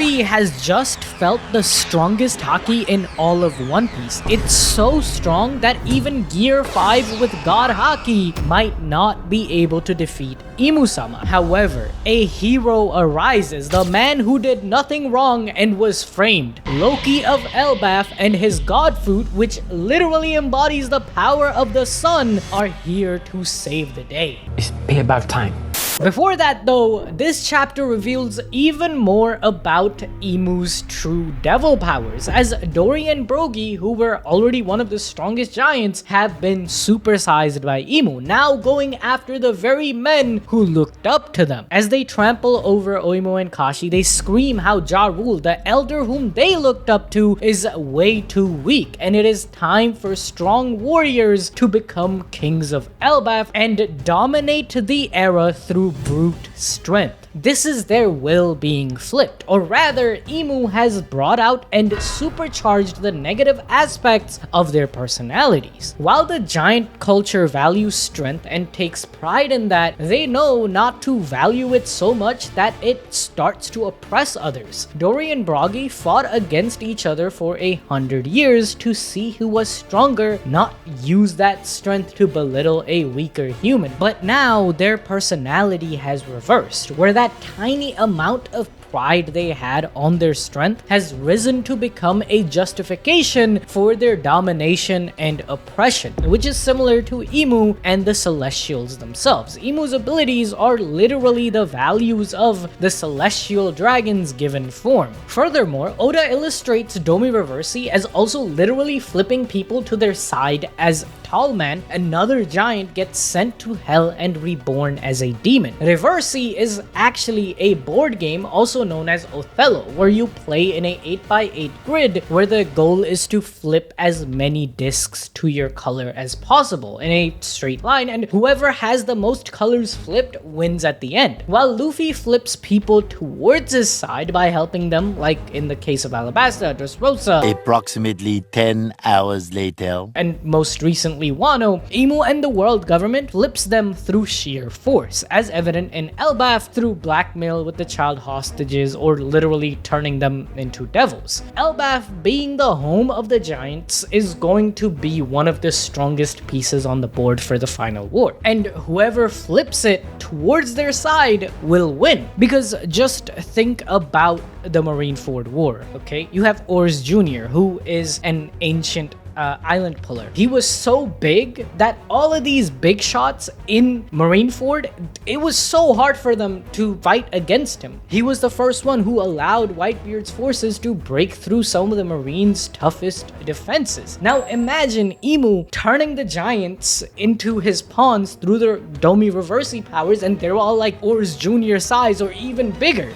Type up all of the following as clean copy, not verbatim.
Luffy has just felt the strongest haki in all of One Piece. It's so strong that even Gear 5 with God Haki might not be able to defeat Imu-sama. However, a hero arises, the man who did nothing wrong and was framed. Loki of Elbaf and his god fruit, which literally embodies the power of the sun, are here to save the day. It's payback time. Before that though, this chapter reveals even more about Imu's true devil powers, as Dory and Brogy, who were already one of the strongest giants, have been supersized by Imu, now going after the very men who looked up to them. As they trample over Oimo and Kashi, they scream how Ja Rule, the elder whom they looked up to, is way too weak, and it is time for strong warriors to become kings of Elbaf and dominate the era through brute strength. This is their will being flipped, or rather, Imu has brought out and supercharged the negative aspects of their personalities. While the giant culture values strength and takes pride in that, they know not to value it so much that it starts to oppress others. Dory and Brogy fought against each other for 100 years to see who was stronger, not use that strength to belittle a weaker human. But now their personality has reversed, where that tiny amount of pride they had on their strength has risen to become a justification for their domination and oppression, which is similar to Imu and the Celestials themselves. Imu's abilities are literally the values of the celestial dragon's given form. Furthermore, Oda illustrates Domi Reversi as also literally flipping people to their side, as Tallman, another giant, gets sent to hell and reborn as a demon. Reversi is actually a board game also known as Othello, where you play in a 8x8 grid where the goal is to flip as many discs to your color as possible in a straight line, and whoever has the most colors flipped wins at the end. While Luffy flips people towards his side by helping them, like in the case of Alabasta, Dressrosa, approximately 10 hours later, and most recently Wano, Imu and the world government flips them through sheer force, as evident in Elbaf through blackmail with the child hostages or literally turning them into devils. Elbaf, being the home of the giants, is going to be one of the strongest pieces on the board for the final war, and whoever flips it towards their side will win. Because just think about the Marineford War, okay? You have Ors Jr., who is an ancient island puller. He was so big that all of these big shots in Marineford, it was so hard for them to fight against him. He was the first one who allowed Whitebeard's forces to break through some of the Marines' toughest defenses. Now imagine Imu turning the giants into his pawns through their Domi Reversi powers, and they're all like Ors Jr. size or even bigger.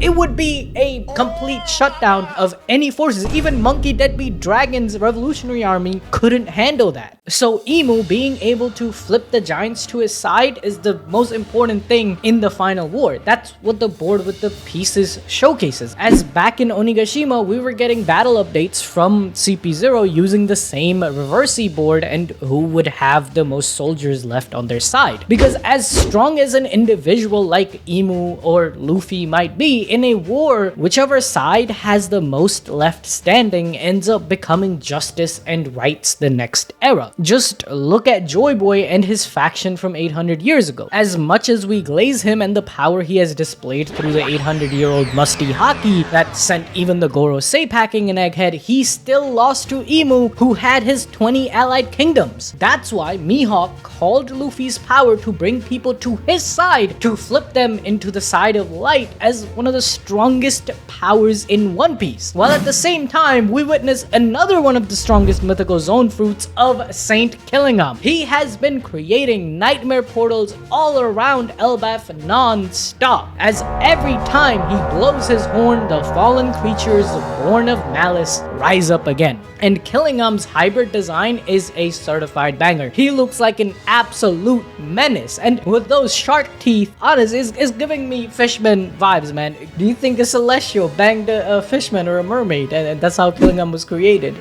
It would be a complete shutdown of any forces. Even Monkey Deadbeat Dragon's Revolutionary Army couldn't handle that. So Imu being able to flip the giants to his side is the most important thing in the final war. That's what the board with the pieces showcases. As back in Onigashima, we were getting battle updates from CP0 using the same Reversi board and who would have the most soldiers left on their side. Because as strong as an individual like Imu or Luffy might be, in a war, whichever side has the most left standing ends up becoming justice and rights the next era. Just look at Joy Boy and his faction from 800 years ago. As much as we glaze him and the power he has displayed through the 800-year-old musty haki that sent even the Gorosei packing an egghead, he still lost to Imu, who had his 20 allied kingdoms. That's why Mihawk called Luffy's power to bring people to his side to flip them into the side of light as one of the strongest powers in One Piece. While at the same time, we witness another one of the strongest mythical zone fruits of Saint Killingham. He has been creating nightmare portals all around Elbaf non-stop, as every time he blows his horn, the fallen creatures born of malice rise up again. And Killingham's hybrid design is a certified banger. He looks like an absolute menace, and with those shark teeth, honest, is giving me Fishman vibes, man. Do you think a celestial banged a fishman or a mermaid, and that's how Killingham was created?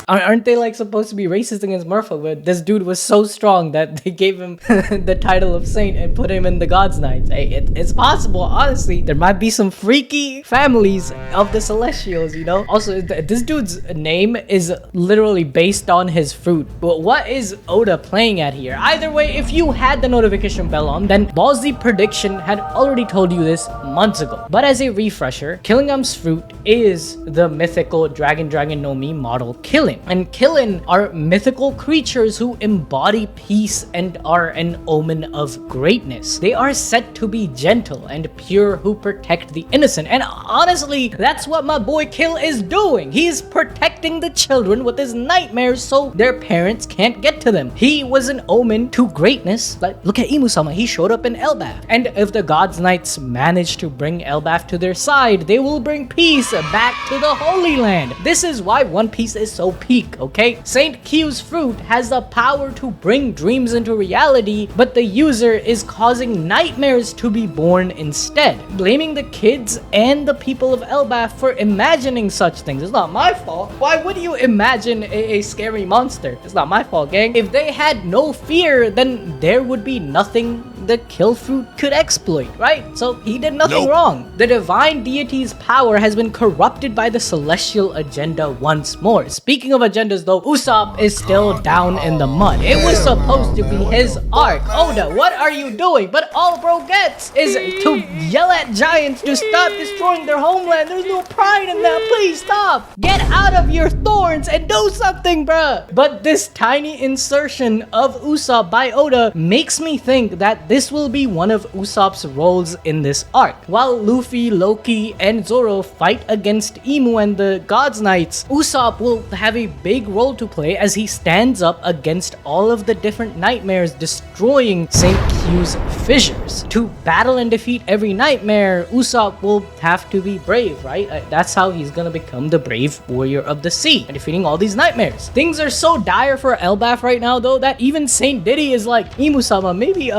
Aren't they like supposed to be racist against Merfolk? But this dude was so strong that they gave him the title of saint and put him in the God's Knights. Hey, it's possible, honestly. There might be some freaky families of the Celestials, you know? Also, this dude's name is literally based on his fruit. But what is Oda playing at here? Either way, if you had the notification bell on, then Ballsy Prediction had already told you this months ago. But as a refresher, Killingham's fruit is the mythical Dragon no Mi model Killin. And Killin are mythical creatures who embody peace and are an omen of greatness. They are said to be gentle and pure, who protect the innocent. And honestly, that's what my boy Kill is doing. He's protecting the children with his nightmares so their parents can't get to them. He was an omen to greatness. Like, look at Imu-sama, he showed up in Elbaf. And if the God's Knights manage to bring Elbaf to their side, they will bring peace back to the Holy Land. This is why One Piece is so peak, okay? Saint Q's fruit has the power to bring dreams into reality, but the user is causing nightmares to be born instead, blaming the kids and the people of Elbaf for imagining such things. It's not my fault. Why would you imagine a scary monster? It's not my fault, gang. If they had no fear, then there would be nothing the kill fruit could exploit, right? So he did nothing wrong. The divine deity's power has been corrupted by the celestial agenda once more. Speaking of agendas though, Usopp is still down in the mud. It was supposed to be his arc. Oda, what are you doing? But all bro gets is to yell at giants to stop destroying their homeland. There's no pride in that. Please stop. Get out of your thorns and do something, bruh. But this tiny insertion of Usopp by Oda makes me think that this will be one of Usopp's roles in this arc. While Luffy, Loki, and Zoro fight against Imu and the God's Knights, Usopp will have a big role to play as he stands up against all of the different nightmares, destroying St. Q's fissures. To battle and defeat every nightmare, Usopp will have to be brave, right? That's how he's gonna become the brave warrior of the sea and defeating all these nightmares. Things are so dire for Elbaf right now though that even Saint Diddy is like, Imu-sama, maybe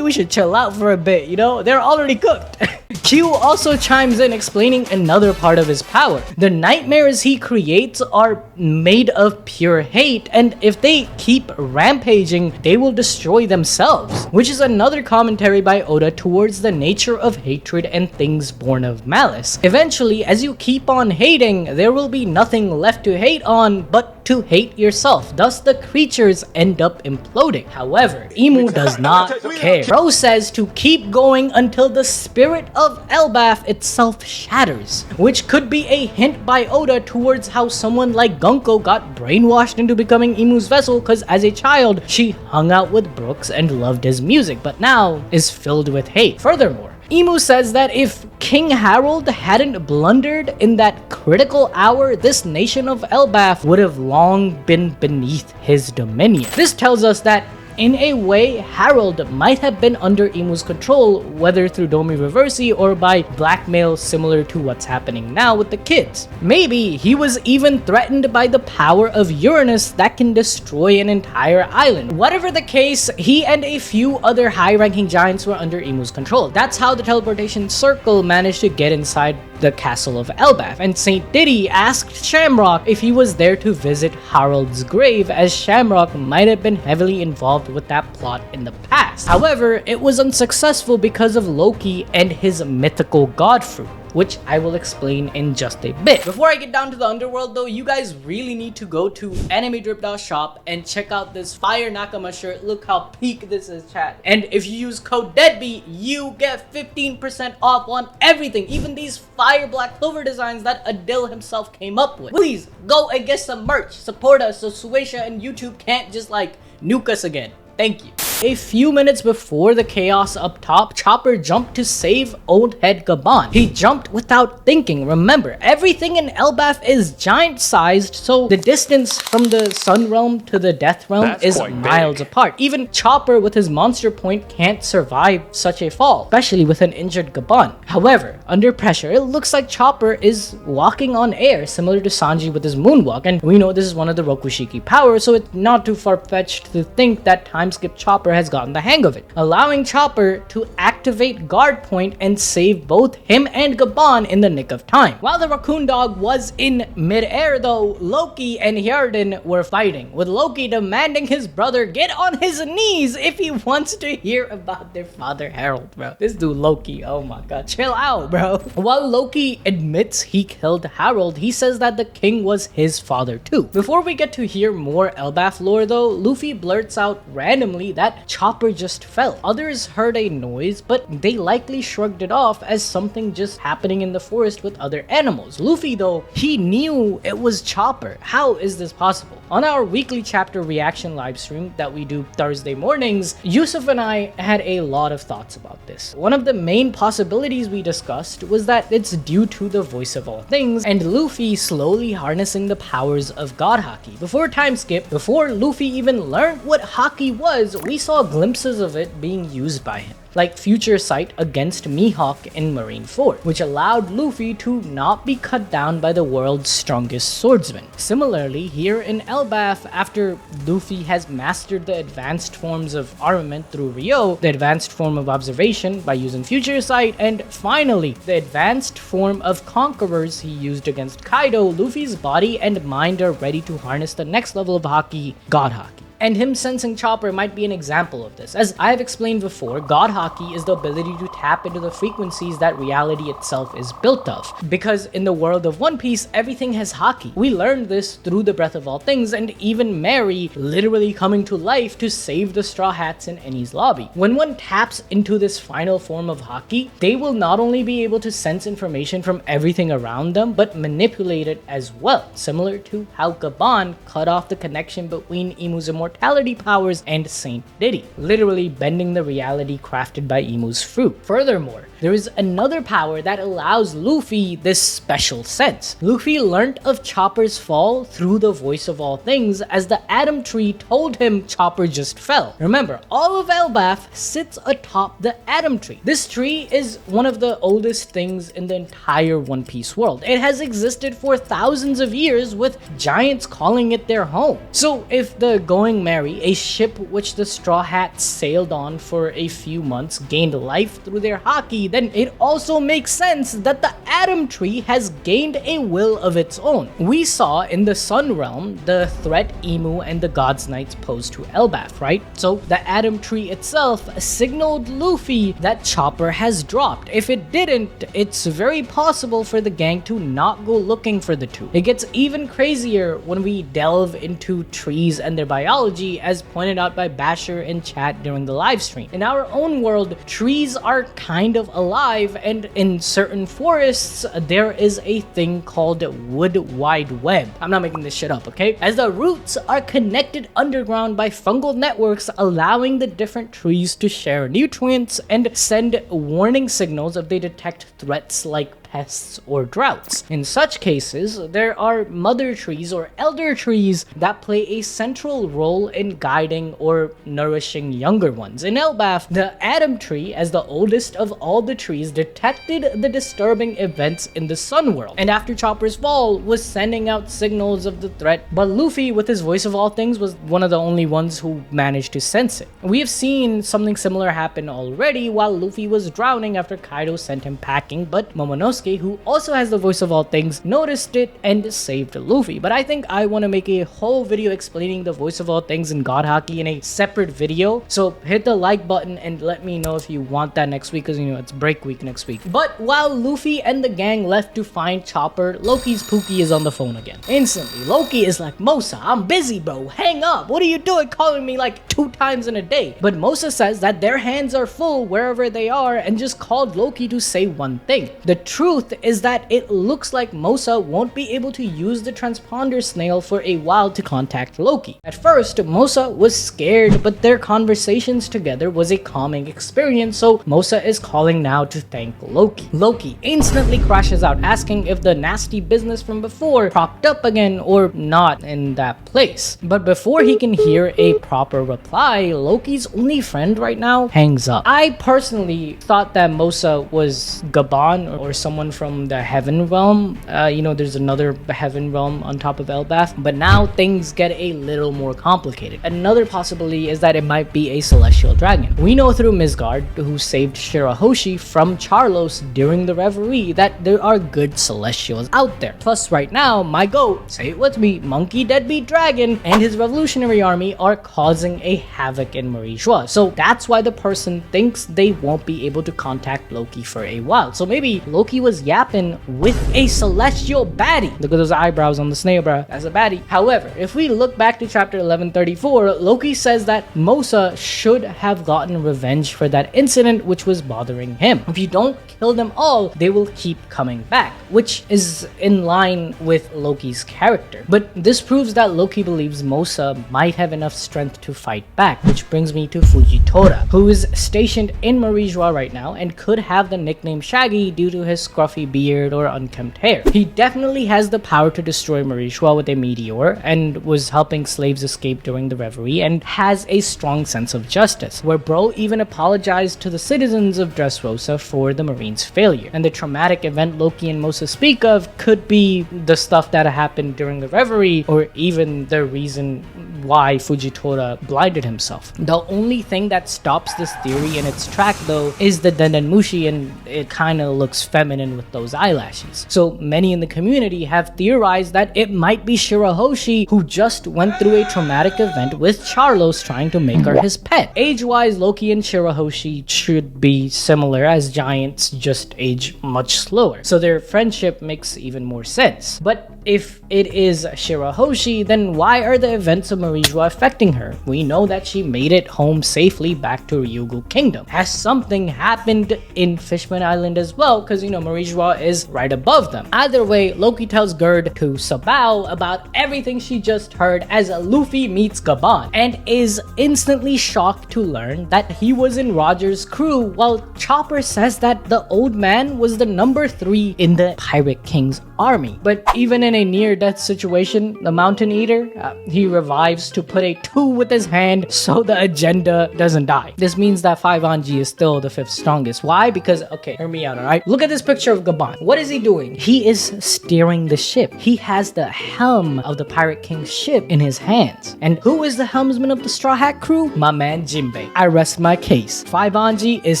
we should chill out for a bit, you know? They're already cooked. Q also chimes in explaining another part of his power. The nightmares he creates are made of pure hate, and if they keep rampaging, they will destroy themselves, which is another commentary by Oda towards the nature of hatred and things born of malice. Eventually, as you keep on hating, there will be nothing left to hate on but to hate yourself. Thus, the creatures end up imploding. However, Imu does not care. Bro says to keep going until the spirit of Elbaf itself shatters, which could be a hint by Oda towards how someone like Gunko got brainwashed into becoming Imu's vessel because as a child, she hung out with Brooks and loved his music, but now is filled with hate. Furthermore, Imu says that if King Harald hadn't blundered in that critical hour, this nation of Elbaf would have long been beneath his dominion. This tells us that in a way, Harald might have been under Imu's control, whether through Domi Reversi or by blackmail similar to what's happening now with the kids. Maybe he was even threatened by the power of Uranus that can destroy an entire island. Whatever the case, he and a few other high-ranking giants were under Imu's control. That's how the teleportation circle managed to get inside the castle of Elbaf, and Saint Diddy asked Shamrock if he was there to visit Harald's grave, as Shamrock might have been heavily involved with that plot in the past. However, it was unsuccessful because of Loki and his mythical god fruit, which I will explain in just a bit. Before I get down to the underworld though, you guys really need to go to AnimeDrip.shop and check out this fire Nakama shirt. Look how peak this is, chat. And if you use code DEADBEAT, you get 15% off on everything, even these fire black clover designs that Adil himself came up with. Please go and get some merch, support us so Suecia and YouTube can't just like nuke us again. Thank you. A few minutes before the chaos up top, Chopper jumped to save Old Head Gaban. He jumped without thinking. Remember, everything in Elbaf is giant-sized, so the distance from the Sun Realm to the Death Realm is miles apart. Even Chopper with his monster point can't survive such a fall, especially with an injured Gaban. However, under pressure, it looks like Chopper is walking on air, similar to Sanji with his moonwalk, and we know this is one of the Rokushiki powers, so it's not too far-fetched to think that time skip Chopper Chopper has gotten the hang of it, allowing Chopper to activate guard point and save both him and Gabon in the nick of time. While the raccoon dog was in mid-air though, Loki and Hjarden were fighting, with Loki demanding his brother get on his knees if he wants to hear about their father Harald, bro. This dude Loki, oh my god, chill out, bro. While Loki admits he killed Harald, he says that the king was his father too. Before we get to hear more Elbaf lore though, Luffy blurts out randomly that Chopper just fell. Others heard a noise, but they likely shrugged it off as something just happening in the forest with other animals. Luffy though, he knew it was Chopper. How is this possible? On our weekly chapter reaction livestream that we do Thursday mornings, Yusuf and I had a lot of thoughts about this. One of the main possibilities we discussed was that it's due to the voice of all things and Luffy slowly harnessing the powers of God Haki. Before time skip, before Luffy even learned what Haki was, we saw glimpses of it being used by him, like Future Sight against Mihawk in Marineford, which allowed Luffy to not be cut down by the world's strongest swordsman. Similarly, here in Elbaf, after Luffy has mastered the advanced forms of armament through Ryo, the advanced form of observation by using Future Sight, and finally, the advanced form of Conquerors he used against Kaido, Luffy's body and mind are ready to harness the next level of Haki, God Haki. And him sensing Chopper might be an example of this. As I have explained before, God Haki is the ability to tap into the frequencies that reality itself is built of. Because in the world of One Piece, everything has Haki. We learned this through the Breath of All Things and even Mary literally coming to life to save the Straw Hats in Eni's lobby. When one taps into this final form of Haki, they will not only be able to sense information from everything around them, but manipulate it as well. Similar to how Gabon cut off the connection between Imu's immortality powers and Saint Diddy, literally bending the reality crafted by Imu's fruit. Furthermore, there is another power that allows Luffy this special sense. Luffy learnt of Chopper's fall through the voice of all things as the Atom Tree told him Chopper just fell. Remember, all of Elbaf sits atop the Atom Tree. This tree is one of the oldest things in the entire One Piece world. It has existed for thousands of years with giants calling it their home. So if the Going Merry, a ship which the Straw Hats sailed on for a few months, gained life through their Haki, then it also makes sense that the Atom Tree has gained a will of its own. We saw in the Sun Realm the threat Imu and the Gods Knights posed to Elbaf, right? So the Atom Tree itself signaled Luffy that Chopper has dropped. If it didn't, it's very possible for the gang to not go looking for the two. It gets even crazier when we delve into trees and their biology, as pointed out by Basher in chat during the live stream. In our own world, trees are kind of alive, and in certain forests, there is a thing called wood wide web. I'm not making this shit up, okay? As the roots are connected underground by fungal networks, allowing the different trees to share nutrients and send warning signals if they detect threats like pests or droughts. In such cases, there are mother trees or elder trees that play a central role in guiding or nourishing younger ones. In Elbaf, the Atom Tree, as the oldest of all the trees, detected the disturbing events in the Sun World, and after Chopper's fall, was sending out signals of the threat, but Luffy, with his voice of all things, was one of the only ones who managed to sense it. We have seen something similar happen already while Luffy was drowning after Kaido sent him packing, but Momonosuke, who also has the voice of all things, noticed it and saved Luffy. But I think I want to make a whole video explaining the voice of all things in God Haki in a separate video. So hit the like button and let me know if you want that next week, because you know it's break week next week. But while Luffy and the gang left to find Chopper, Loki's Pookie is on the phone again. Instantly, Loki is like, Mosa, I'm busy, bro. Hang up. What are you doing calling me like 2 times in a day? But Mosa says that their hands are full wherever they are and just called Loki to say one thing. The truth is that it looks like Mosa won't be able to use the transponder snail for a while to contact Loki. At first, Mosa was scared, but their conversations together was a calming experience, so Mosa is calling now to thank Loki. Loki instantly crashes out, asking if the nasty business from before propped up again or not in that place. But before he can hear a proper reply, Loki's only friend right now hangs up. I personally thought that Mosa was Gabon or someone someone from the heaven realm. There's another heaven realm on top of Elbaf, but now things get a little more complicated. Another possibility is that it might be a celestial dragon. We know through Midgard, who saved Shirahoshi from Charlos during the reverie, that there are good celestials out there. Plus, right now, my goat, say it with me, Monkey Deadbeat Dragon, and his revolutionary army are causing a havoc in Marie Joie. So that's why the person thinks they won't be able to contact Loki for a while. So maybe Loki was yapping with a celestial baddie. Look at those eyebrows on the snail, bro. That's a baddie. However, if we look back to chapter 1134, Loki says that Mosa should have gotten revenge for that incident which was bothering him. If you don't kill them all, they will keep coming back, which is in line with Loki's character. But this proves that Loki believes Mosa might have enough strength to fight back, which brings me to Fujitora, who is stationed in Marie Joie right now and could have the nickname Shaggy due to his scruffy beard or unkempt hair. He definitely has the power to destroy Marie Joie with a meteor and was helping slaves escape during the reverie and has a strong sense of justice, where bro even apologized to the citizens of Dressrosa for the Marine's failure. And the traumatic event Loki and Mosa speak of could be the stuff that happened during the reverie, or even the reason why Fujitora blinded himself. The only thing that stops this theory in its track though is the Dendenmushi, and it kind of looks feminine with those eyelashes. So many in the community have theorized that it might be Shirahoshi, who just went through a traumatic event with Charlos trying to make her his pet. Age-wise, Loki and Shirahoshi should be similar, as giants just age much slower, so their friendship makes even more sense. But if it is Shirahoshi, then why are the events of Marie Joie affecting her? We know that she made it home safely back to Ryugu Kingdom. Has something happened in Fishman Island as well? Because Marie Joie is right above them. Either way, Loki tells Gerd to Sabao about everything she just heard as Luffy meets Gaban, and is instantly shocked to learn that he was in Roger's crew, while Chopper says that the old man was the number 3 in the Pirate King's army. But even in a near-death situation, the Mountain Eater, he revives to put a 2 with his hand so the agenda doesn't die. This means that 5 Anji is still the 5th strongest. Why? Because, okay, hear me out, alright? Look at this picture of Gaban. What is he doing? He is steering the ship. He has the helm of the Pirate King's ship in his hands. And who is the helmsman of the Straw Hat crew? My man Jinbei. I rest my case. 5 Anji is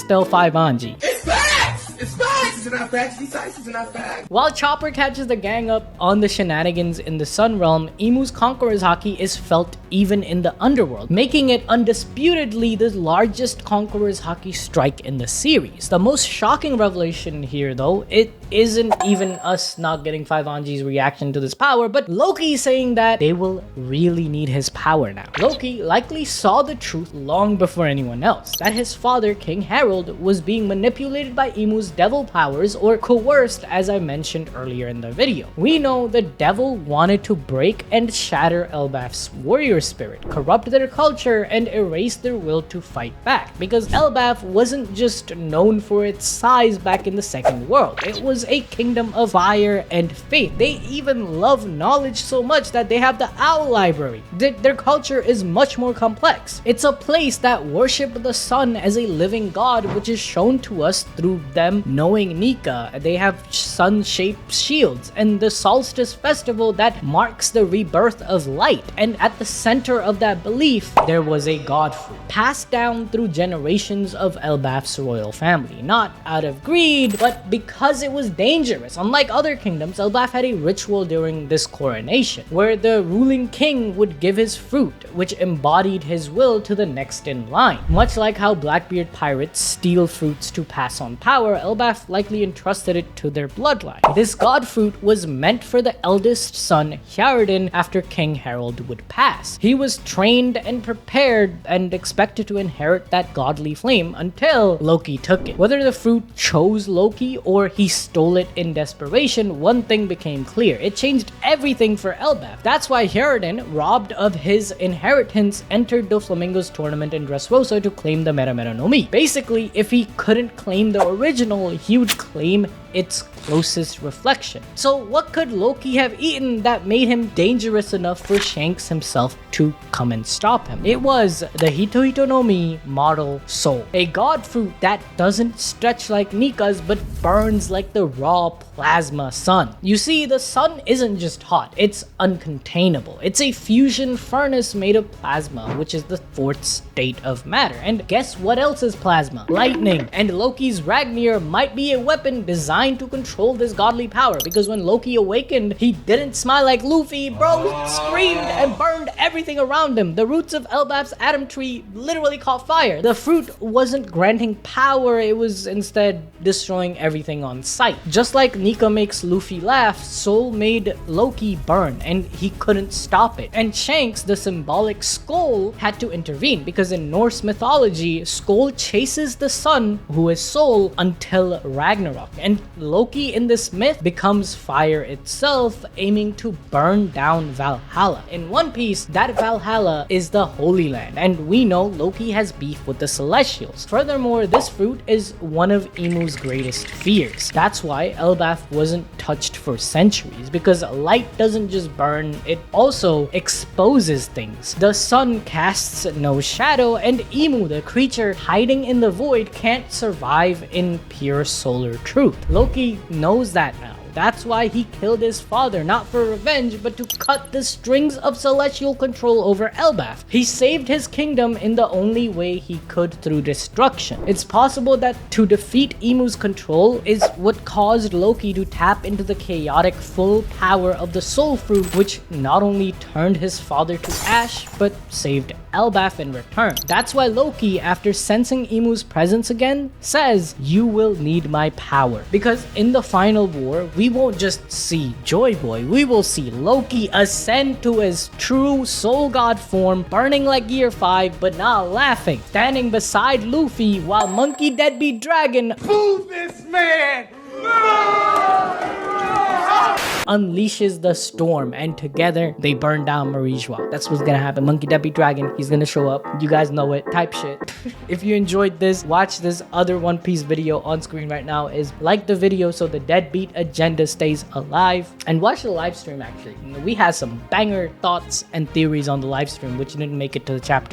still 5 Anji. It's facts! It's facts! It's not facts. These sites are not facts. While Chopper catches the gang up on the shenanigans in the Sun Realm, Imu's Conqueror's Haki is felt even in the underworld, making it undisputedly the largest Conqueror's Haki strike in the series. The most shocking revelation here, though, it isn't even us not getting 5 Anji's reaction to this power, but Loki saying that they will really need his power now. Loki likely saw the truth long before anyone else, that his father, King Harald, was being manipulated by Imu's devil powers, or coerced, as I mentioned earlier in the video. We know the devil wanted to break and shatter Elbaf's warrior spirit, corrupt their culture, and erase their will to fight back, because Elbaf wasn't just known for its size back in the Second World. It was a kingdom of fire and faith. They even love knowledge so much that they have the Owl Library. Their culture is much more complex. It's a place that worships the sun as a living god, which is shown to us through them knowing Nika. They have sun-shaped shields, and the solstice festival that marks the rebirth of light. And at the center of that belief, there was a god fruit, passed down through generations of Elbaf's royal family. Not out of greed, but because it was dangerous. Unlike other kingdoms, Elbaf had a ritual during this coronation, where the ruling king would give his fruit, which embodied his will to the next in line. Much like how Blackbeard pirates steal fruits to pass on power, Elbaf likely entrusted it to their bloodline. This god fruit was meant for the eldest son, Hjarden, after King Harald would pass. He was trained and prepared and expected to inherit that godly flame until Loki took it. Whether the fruit chose Loki or he stole it in desperation, one thing became clear. It changed everything for Elbaf. That's why Hjarden, robbed of his inheritance, entered the Flamingos tournament in Dressrosa to claim the Mera Mera no Mi. Basically, if he couldn't claim the original, he would claim its closest reflection. So what could Loki have eaten that made him dangerous enough for Shanks himself to come and stop him? It was the Hito Hito no Mi model soul, a god fruit that doesn't stretch like Nika's but burns like the raw plasma sun. You see, the sun isn't just hot, it's uncontainable. It's a fusion furnace made of plasma, which is the fourth state of matter. And guess what else is plasma? Lightning. And Loki's Ragnir might be a weapon designed to control this godly power, because when Loki awakened, he didn't smile like Luffy, bro, screamed and burned everything around him. The roots of Elbaf's Atom Tree literally caught fire. The fruit wasn't granting power, it was instead destroying everything on sight. Just like Nika makes Luffy laugh, Soul made Loki burn, and he couldn't stop it. And Shanks, the symbolic skull, had to intervene, because in Norse mythology, Skull chases the sun, who is Soul, until Ragnarok. And Loki in this myth becomes fire itself, aiming to burn down Valhalla. In One Piece, that Valhalla is the Holy Land, and we know Loki has beef with the Celestials. Furthermore, this fruit is one of Imu's greatest fears. That's why Elbaf wasn't touched for centuries, because light doesn't just burn, it also exposes things. The sun casts no shadow, and Imu, the creature hiding in the void, can't survive in pure solar truth. Loki knows that now. That's why he killed his father, not for revenge, but to cut the strings of celestial control over Elbaf. He saved his kingdom in the only way he could, through destruction. It's possible that to defeat Imu's control is what caused Loki to tap into the chaotic full power of the soul fruit, which not only turned his father to ash, but saved Elbaf in return. That's why Loki, after sensing Imu's presence again, says, "You will need my power." Because in the final war, we won't just see Joy Boy, we will see Loki ascend to his true soul god form, burning like Gear 5, but not laughing, standing beside Luffy while Monkey Deadbeat Dragon Move this man! unleashes the storm, and together they burn down Marijua. That's what's gonna happen. Monkey Deadbeat Dragon, he's gonna show up. You guys know it, type shit. If you enjoyed this, watch this other One Piece video on screen right now. Is like the video so the deadbeat agenda stays alive, and watch the live stream. Actually, we had some banger thoughts and theories on the live stream which didn't make it to the chapter.